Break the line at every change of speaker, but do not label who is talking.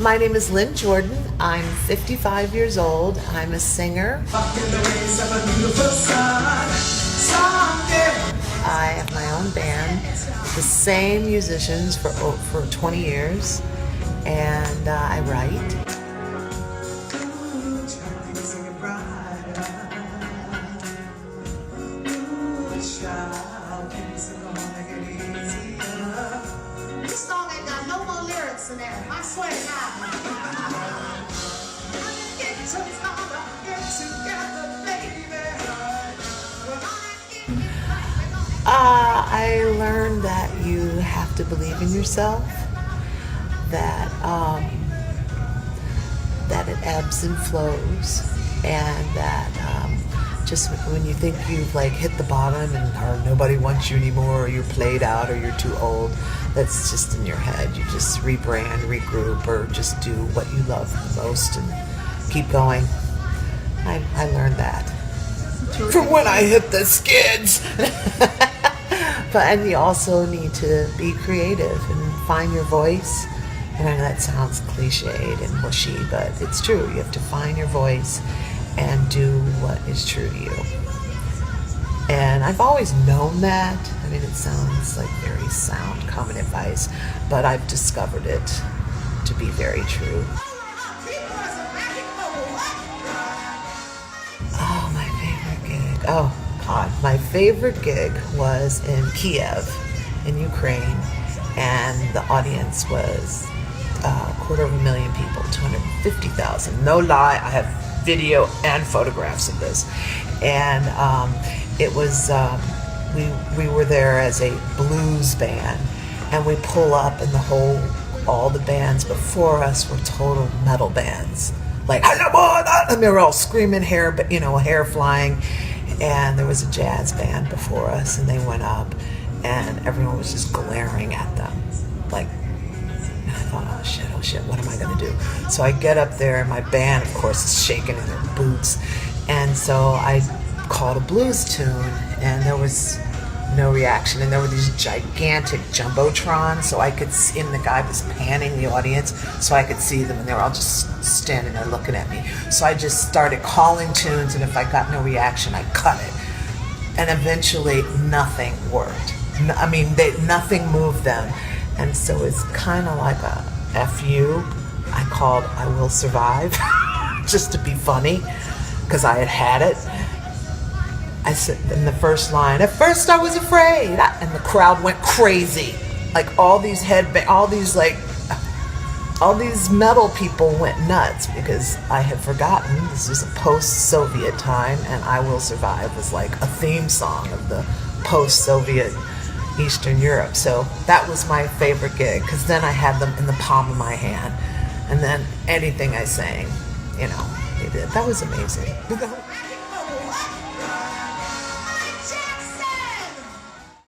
My name is Lynne Jordan. I'm 55 years old. I'm a singer. I have my own band, the same musicians for 20 years, and I write.
This song ain't got no more lyrics in there. I swear to God.
I learned that you have to believe in yourself, that it ebbs and flows, and that just when you think you've hit the bottom or nobody wants you anymore, or you're played out, or you're too old, that's just in your head. You just rebrand, regroup, or just do what you love the most and keep going. I learned that from when I hit the skids. And you also need to be creative and find your voice. And I know that sounds cliched and mushy, but it's true. You have to find your voice and do what is true to you. And I've always known that. I mean, it sounds like very sound common advice, but I've discovered it to be very true. Oh, my favorite gig. Oh, God. My favorite gig was in Kiev, in Ukraine, and the audience was 250,000 people, 250,000. No lie, I have video and photographs of this. And it was, we were there as a blues band, and we pull up and all the bands before us were total metal bands. And they were all screaming, hair flying. And there was a jazz band before us, and they went up, and everyone was just glaring at them. And I thought, oh shit, what am I gonna do? So I get up there, and my band, of course, is shaking in their boots. And so I called a blues tune, and there was no reaction. And there were these gigantic jumbotrons, so I could see, and the guy was panning the audience, so I could see them, and they were all just standing there looking at me. So I just started calling tunes, and if I got no reaction, I cut it. And eventually, nothing worked. Nothing moved them. And so it's kind of like a FU. I called I Will Survive, just to be funny, because I had it. I said in the first line, at first I was afraid, and the crowd went crazy. All these metal people went nuts, because I had forgotten this was a post-Soviet time, and I Will Survive was like a theme song of the post-Soviet Eastern Europe. So that was my favorite gig, because then I had them in the palm of my hand, and then anything I sang, they did. That was amazing.